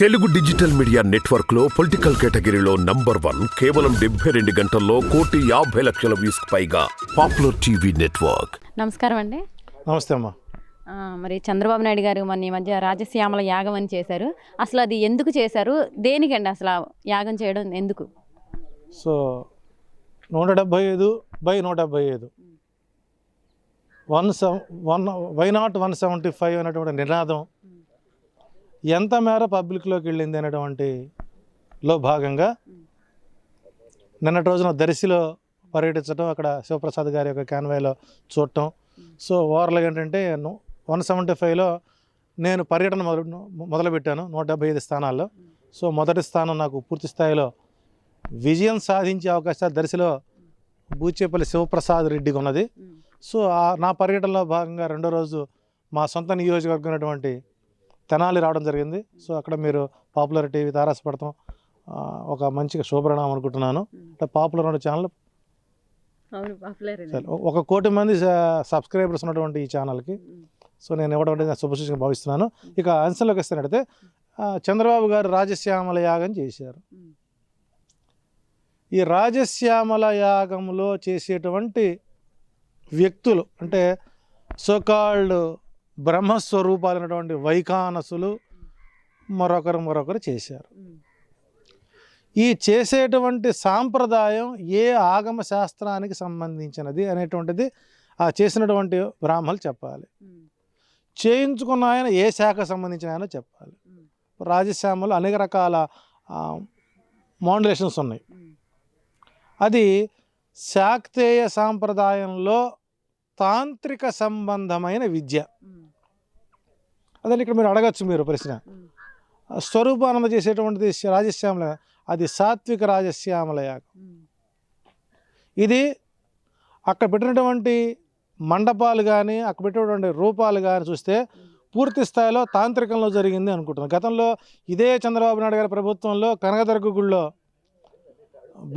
Telugu digital media network లో political కేటగిరీలో #1 కేవలం 72 గంటల్లో 1,50,00,000 వ్యూస్ పైగా పాపులర్ టీవీ నెట్వర్క్. నమస్కారం అండి. నమస్తే అమ్మా. మరి చంద్రబాబు నాయుడు గారు మొన్న ఈ మధ్య రాజశ్యామల యాగం అని చేశారు. అసలు అది ఎందుకు చేశారు? దేనికండి అసలు యాగం చేయడం ఎందుకు? సో 175/175 వై నాట్ 175 అనేటువంటి నినాదం ఎంత మేర పబ్లిక్లోకి వెళ్ళింది అనేటువంటి లో భాగంగా నిన్నటి రోజున దర్శిలో పర్యటించడం, అక్కడ శివప్రసాద్ గారి యొక్క కాన్వాయ్లో చూడటం. సో ఓవర్గా ఏంటంటే 175లో నేను పర్యటన మొదలుపెట్టాను 175 స్థానాల్లో. సో మొదటి స్థానం నాకు పూర్తి స్థాయిలో విజయం సాధించే అవకాశాలు దర్శిలో బూచేపల్లి శివప్రసాద్ రెడ్డికి ఉన్నది. సో నా పర్యటనలో భాగంగా రెండో రోజు మా సొంత నియోజకవర్గం అయినటువంటి తెనాలి రావడం జరిగింది. సో అక్కడ మీరు పాపులర్ టీవీ తారసపడతాం ఒక మంచిగా శుభపరిణామం అనుకుంటున్నాను. అంటే పాపులర్ అనే ఛానల్ 1 కోటి మంది సబ్స్క్రైబర్స్ ఉన్నటువంటి ఈ ఛానల్కి సో నేను ఇవ్వడం అనేది శుభసూచనగా భావిస్తున్నాను. ఇక అంశంలోకి వస్తున్నట్టయితే చంద్రబాబు గారు రాజశ్యామల యాగం చేశారు. ఈ రాజశ్యామల యాగంలో చేసేటువంటి వ్యక్తులు అంటే సోకాల్డ్ బ్రహ్మస్వరూపాలైనటువంటి వైఖానసులు మరొకరు చేశారు. ఈ చేసేటువంటి సాంప్రదాయం ఏ ఆగమ శాస్త్రానికి సంబంధించినది అనేటువంటిది ఆ చేసినటువంటి బ్రాహ్మలు చెప్పాలి. చేయించుకున్న ఆయన ఏ శాఖకు సంబంధించిన ఆయన చెప్పాలి. రాజశ్యామలో అనేక రకాల మోడ్యులేషన్స్ ఉన్నాయి. అది శాక్తేయ సాంప్రదాయంలో తాంత్రిక సంబంధమైన విద్య. అదే ఇక్కడ మీరు అడగచ్చు మీరు ప్రశ్న, స్వరూపానంద చేసేటువంటిది రాజశ్యామల, అది సాత్విక రాజశ్యామల యాగం. ఇది అక్కడ పెట్టినటువంటి మండపాలు కానీ అక్కడ పెట్టినటువంటి రూపాలు కానీ చూస్తే పూర్తి స్థాయిలో తాంత్రికంలో జరిగింది అనుకుంటున్నాను. గతంలో ఇదే చంద్రబాబు నాయుడు గారి ప్రభుత్వంలో కనకదుర్గ గుడిలో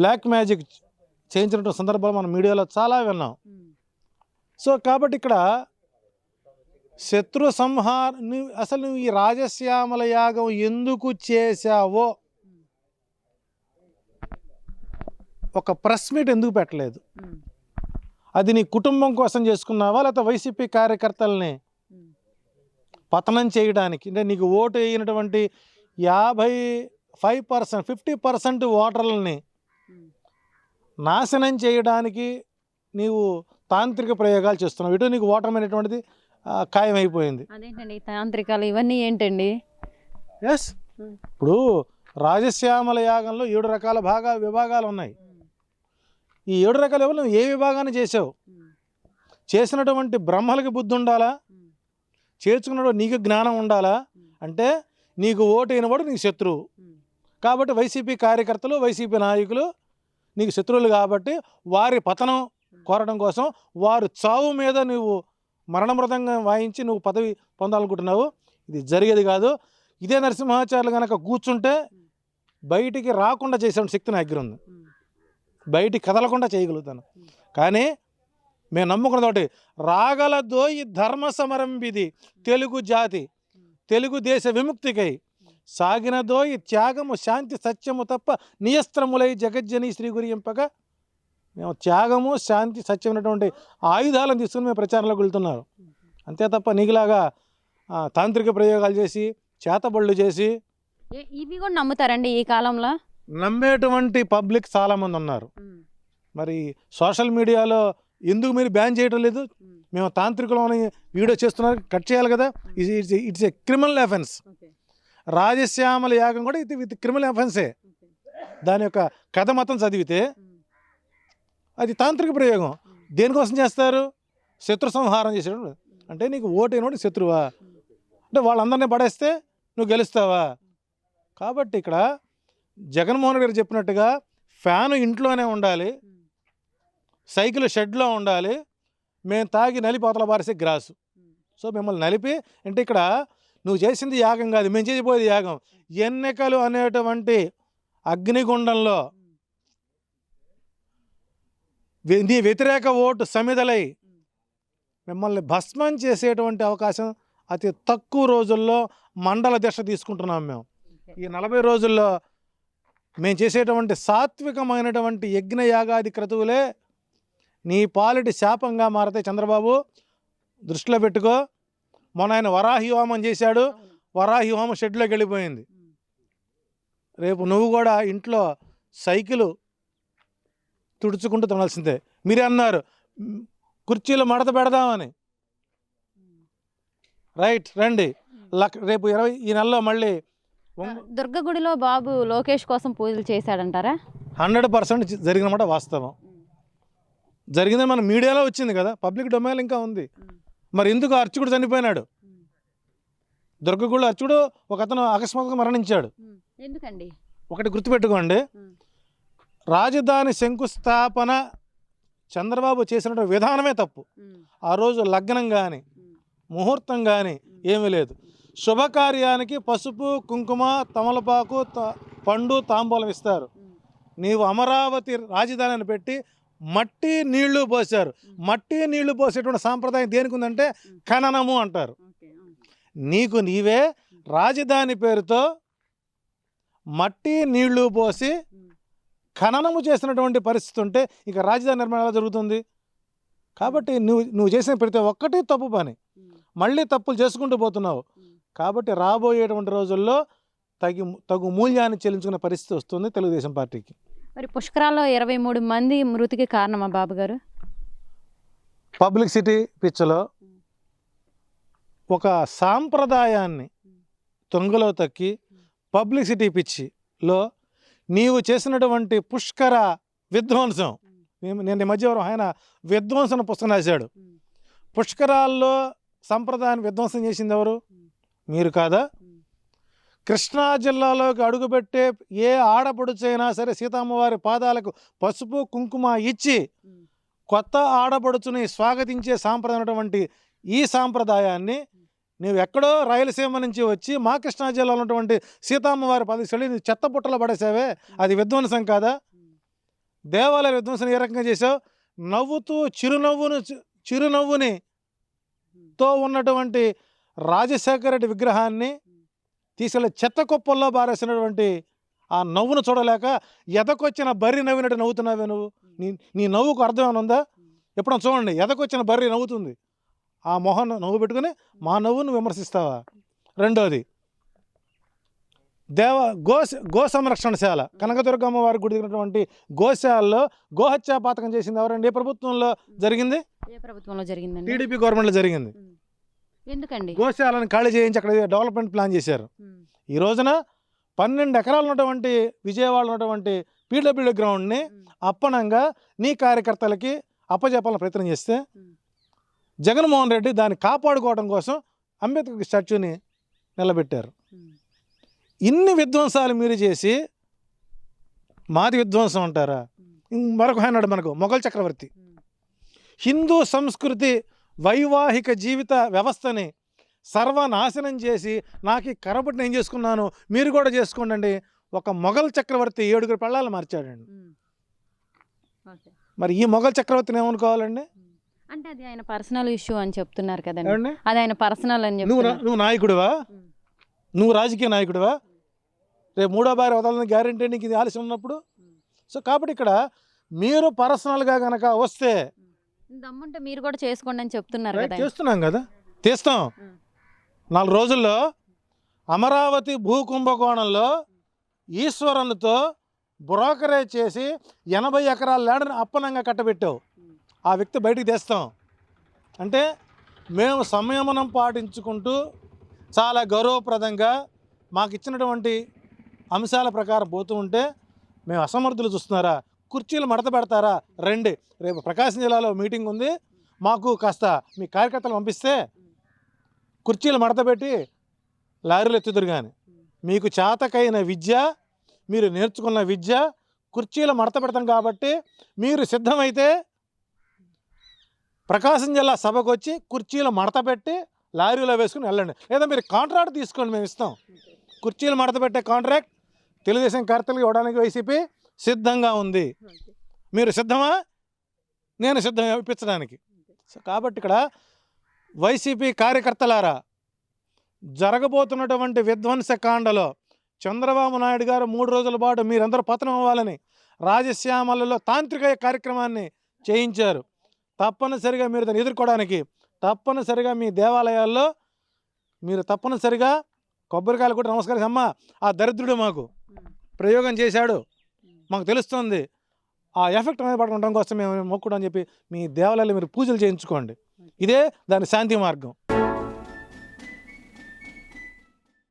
బ్లాక్ మ్యాజిక్ చేయించినటువంటి సందర్భాలు మనం మీడియాలో చాలా విన్నాం. సో కాబట్టి ఇక్కడ శత్రు అసలు నువ్వు ఈ రాజశ్యామల యాగం ఎందుకు చేశావో ఒక ప్రెస్ మీట్ ఎందుకు పెట్టలేదు? అది నీ కుటుంబం కోసం చేసుకున్నావా, లేకపోతే వైసీపీ కార్యకర్తల్ని పతనం చేయడానికి, అంటే నీకు ఓటు వేయినటువంటి 55%, 50% ఓటర్లని నాశనం చేయడానికి నీవు తాంత్రిక ప్రయోగాలు చేస్తున్నావు? ఇటు నీకు ఓటమి అనేటువంటిది ఖాయమైపోయింది. అదేంటండి తాంత్రికాలు ఇవన్నీ ఏంటండి? ఎస్, ఇప్పుడు రాజశ్యామల యాగంలో 7 రకాల విభాగాలు ఉన్నాయి. ఈ 7 రకాల నువ్వు ఏ విభాగాన్ని చేసావు? చేసినటువంటి బ్రహ్మలకి బుద్ధి ఉండాలా, చేర్చుకున్నప్పుడు నీకు జ్ఞానం ఉండాలా? అంటే నీకు ఓటు అయినవాడు నీకు శత్రువు కాబట్టి వైసీపీ కార్యకర్తలు వైసీపీ నాయకులు నీకు శత్రువులు కాబట్టి వారి పతనం కోరడం కోసం వారు చావు మీద నువ్వు మరణమృతంగం వాయించి నువ్వు పదవి పొందాలనుకుంటున్నావు. ఇది జరిగేది కాదు. ఇదే నరసింహాచార్యులు కనుక కూర్చుంటే బయటికి రాకుండా చేసే శక్తి నా దగ్గర ఉంది, బయటికి కదలకుండా చేయగలుగుతాను. కానీ మేము నమ్ముకున్నదోటి రాగలదో ఈ ధర్మ సమరం విధి తెలుగు జాతి తెలుగు దేశ విముక్తికై సాగినదో ఈ త్యాగము శాంతి సత్యము తప్ప నియస్త్రములై జగజ్జని శ్రీ గురింపగా మేము త్యాగము శాంతి సత్యం అనేటువంటి ఆయుధాలను తీసుకుని మేము ప్రచారంలోకి వెళ్తున్నారు. అంతే తప్ప నీకులాగా తాంత్రిక ప్రయోగాలు చేసి చేతబళ్ళు చేసి ఇవి కూడా నమ్ముతారండి ఈ కాలంలో? నమ్మేటువంటి పబ్లిక్ చాలామంది ఉన్నారు. మరి సోషల్ మీడియాలో ఎందుకు మీరు బ్యాన్ చేయడం లేదు? మేము తాంత్రికులని వీడియో చేస్తున్నారు, కట్ చేయాలి కదా. It's a criminal offence. Rajashyamala యాగం కూడా ఇది క్రిమినల్ అఫెన్సే. దాని యొక్క కథ మొత్తం చదివితే అది తాంత్రిక ప్రయోగం. దేనికోసం చేస్తారు? శత్రు సంహారం చేసేటప్పుడు. అంటే నీకు ఓటైనోడు శత్రువా? అంటే వాళ్ళందరినీ పడేస్తే నువ్వు గెలుస్తావా? కాబట్టి ఇక్కడ జగన్మోహన్ గారు చెప్పినట్టుగా ఫ్యాను ఇంట్లోనే ఉండాలి, సైకిల్ షెడ్లో ఉండాలి, మేము తాగి నలిపి అవతల బారిసే గ్రాసు. సో మిమ్మల్ని నలిపి అంటే ఇక్కడ నువ్వు చేసింది యాగం కాదు, మేము చేసిపోయేది యాగం. ఎన్నికలు అనేటువంటి అగ్నిగుండంలో నీ వ్యతిరేక ఓటు సమిదలై మిమ్మల్ని భస్మం చేసేటువంటి అవకాశం అతి తక్కువ రోజుల్లో మండల దీక్ష తీసుకుంటున్నాం మేము. ఈ 40 రోజుల్లో మేము చేసేటువంటి సాత్వికమైనటువంటి యజ్ఞయాగాది క్రతువులే నీ పాలిటి శాపంగా మారతాయి చంద్రబాబు, దృష్టిలో పెట్టుకో. మొన్న ఆయన వరాహి హోమం చేశాడు, వరాహి హోమం షెడ్లోకి వెళ్ళిపోయింది. రేపు నువ్వు కూడా ఇంట్లో సైకిలు తుడుచుకుంటూ తినాల్సిందే. మీరే అన్నారు కుర్చీలు మడత పెడదామని, రైట్ రండి. రేపు 20 ఈ నెలలో మళ్ళీ దుర్గగుడిలో బాబు లోకేష్ కోసం పూజలు చేశాడంటారా? 100% జరిగినమాట వాస్తవం. జరిగిందని మన మీడియాలో వచ్చింది కదా, పబ్లిక్ డొమైన్ ఇంకా ఉంది. మరి ఎందుకు అర్చకుడు చనిపోయినాడు? దుర్గగుడిలో అర్చకుడు ఒక అతను అకస్మాత్తుగా మరణించాడు. ఎందుకండి? ఒకటి గుర్తుపెట్టుకోండి, రాజధాని శంకుస్థాపన చంద్రబాబు చేసినటువంటి విధానమే తప్పు. ఆ రోజు లగ్నం కానీ ముహూర్తం కానీ ఏమీ లేదు. శుభకార్యానికి పసుపు కుంకుమ తమలపాకు పండు తాంబూలం ఇస్తారు. నీవు అమరావతి రాజధానిని పెట్టి మట్టి నీళ్లు పోసారు. మట్టి నీళ్లు పోసేటువంటి సాంప్రదాయం దేనికి ఉందంటే ఖననము అంటారు. నీకు నీవే రాజధాని పేరుతో మట్టి నీళ్లు పోసి ఖననము చేసినటువంటి పరిస్థితి ఉంటే ఇక రాజధాని నిర్మాణం ఎలా జరుగుతుంది? కాబట్టి నువ్వు చేసిన ప్రతి ఒక్కటి తప్పు పని, మళ్ళీ తప్పులు చేసుకుంటూ పోతున్నావు. కాబట్టి రాబోయేటువంటి రోజుల్లో తగు మూల్యాన్ని చెల్లించుకునే పరిస్థితి వస్తుంది తెలుగుదేశం పార్టీకి. మరి పుష్కరాల్లో 23 మంది మృతికి కారణమా బాబు గారు? పబ్లిసిటీ పిచ్చలో ఒక సాంప్రదాయాన్ని తొంగలో తక్కి పబ్లిసిటీ పిచ్చిలో నీవు చేసినటువంటి పుష్కర విధ్వంసం. నేను ఈ మధ్య ఆయన విధ్వంసన పుస్తకం రాశాడు. పుష్కరాల్లో సంప్రదాయాన్ని విధ్వంసం చేసింది ఎవరు? మీరు కాదా? కృష్ణా జిల్లాలోకి అడుగుపెట్టే ఏ ఆడపడుచైనా సరే సీతమ్మవారి పాదాలకు పసుపు కుంకుమ ఇచ్చి కొత్త ఆడపడుచుని స్వాగతించే సాంప్రదాయమైనటువంటి ఈ సాంప్రదాయాన్ని నువ్వు ఎక్కడో రాయలసీమ నుంచి వచ్చి మా కృష్ణా జిల్లాలో ఉన్నటువంటి సీతమ్మవారి పాదశైలి నువ్వు చెత్త పుట్టలో పడేసావే, అది విధ్వంసం కాదా? దేవాలయ విధ్వంసం ఏ రకంగా చేసావు? నవ్వుతూ చిరునవ్వుని తో ఉన్నటువంటి రాజశేఖర రెడ్డి విగ్రహాన్ని తీసుకెళ్ళి చెత్త కుప్పల్లో బారేసినటువంటి ఆ నవ్వును చూడలేక ఎదకొచ్చిన బర్రి నవ్వినట్టు నవ్వుతున్నావే నువ్వు. నీ నవ్వుకు అర్థం ఏమైనా ఉందా? ఎప్పుడన్నా చూడండి, ఎదకొచ్చిన బర్రి నవ్వుతుంది, ఆ మొహం నవ్వు పెట్టుకుని మా నవ్వును విమర్శిస్తావా? రెండోది, గో సంరక్షణశాల కనకదుర్గమ్మ వారి గుడి దగ్గరటువంటి గోశాలలో గోహత్యా పాతకం చేసింది ఎవరండి? ఏ ప్రభుత్వంలో జరిగింది? ఏ ప్రభుత్వంలో జరిగిందండి? టీడీపీ గవర్నమెంట్లో జరిగింది. ఎందుకండి? గోశాలను ఖాళీ చేయించి అక్కడ డెవలప్మెంట్ ప్లాన్ చేశారు. ఈ రోజున 12 ఎకరాలు ఉన్నటువంటి విజయవాడలో ఉన్నటువంటి పీడబ్ల్యూడీ గ్రౌండ్ని అప్పనంగా నీ కార్యకర్తలకి అప్పచెప్పాలని ప్రయత్నం చేస్తే జగన్మోహన్ రెడ్డి దాన్ని కాపాడుకోవడం కోసం అంబేద్కర్ స్టాచ్యూని నిలబెట్టారు. ఇన్ని విధ్వంసాలు మీరు చేసి మాది విధ్వంసం అంటారా? మరొక ఆయన మనకు మొఘల్ చక్రవర్తి హిందూ సంస్కృతి వైవాహిక జీవిత వ్యవస్థని సర్వనాశనం చేసి నాకు ఈ కరపటి నేను చేసుకున్నాను మీరు కూడా చేసుకోండి. ఒక మొఘల్ చక్రవర్తి 7 పెళ్ళాలు మార్చాడండి. మరి ఈ మొఘల్ చక్రవర్తిని ఏమనుకోవాలండి? అంటే అది ఆయన పర్సనల్ ఇష్యూ అని చెప్తున్నారు కదండి, అది ఆయన పర్సనల్ అని చెప్తున్నారు. నువ్వు నాయకుడివా? నువ్వు రాజకీయ నాయకుడివా? రేపు 3వ భార్య వదలని గ్యారెంటీ నీకు ఇది ఆలస్యం ఉన్నప్పుడు. సో కాబట్టి ఇక్కడ మీరు పర్సనల్గా కనుక వస్తే దమ్ముంటే మీరు కూడా చేసుకోండి అని చెప్తున్నారు కదా. చేస్తున్నాం కదా, తీస్తాం. 4 రోజుల్లో అమరావతి భూ కుంభకోణంలో ఈశ్వరన్తో బ్రోకరేజ్ చేసి 80 ఎకరాల ల్యాండ్ని అప్పనంగా కట్టబెట్టావు. ఆ వ్యక్తి బయటికి తెస్తాం. అంటే మేము సంయమనం పాటించుకుంటూ చాలా గౌరవప్రదంగా మాకు ఇచ్చినటువంటి అంశాల ప్రకారం పోతూ ఉంటే మేము అసమర్థులు చూస్తున్నారా? కుర్చీలు మడత పెడతారా? రండి, రేపు ప్రకాశం జిల్లాలో మీటింగ్ ఉంది, మాకు కాస్త మీ కార్యకర్తలు పంపిస్తే కుర్చీలు మడత పెట్టి లారీలు ఎత్తుదురు. కానీ మీకు చేతకైన విద్య, మీరు నేర్చుకున్న విద్య కుర్చీలు మడత పెడతాం కాబట్టి మీరు సిద్ధమైతే ప్రకాశం జిల్లా సభకు వచ్చి కుర్చీలు మడత పెట్టి లారీలో వేసుకుని వెళ్ళండి. లేదా మీరు కాంట్రాక్ట్ తీసుకోండి, మేము ఇస్తాం. కుర్చీలు మడత పెట్టే కాంట్రాక్ట్ తెలుగుదేశం కార్యకర్తలకు ఇవ్వడానికి వైసీపీ సిద్ధంగా ఉంది. మీరు సిద్ధమా? నేను సిద్ధం ఇప్పించడానికి. సో కాబట్టి ఇక్కడ వైసీపీ కార్యకర్తలారా, జరగబోతున్నటువంటి విధ్వంసకాండలో చంద్రబాబు నాయుడు గారు 3 రోజుల పాటు మీరందరూ పతనం అవ్వాలని రాజశ్యామలలో తాంత్రిక కార్యక్రమాన్ని చేయించారు. తప్పనిసరిగా మీరు దాన్ని ఎదుర్కోవడానికి తప్పనిసరిగా మీ దేవాలయాల్లో మీరు తప్పనిసరిగా కొబ్బరికాయలు కూడా నమస్కారం. అమ్మ, ఆ దరిద్రుడు మాకు ప్రయోగం చేశాడు, మాకు తెలుస్తుంది, ఆ ఎఫెక్ట్ అనేది పడడం కోసం మేము మొక్కుడు అని చెప్పి మీ దేవాలయాల్లో మీరు పూజలు చేయించుకోండి. ఇదే దాని శాంతి మార్గం.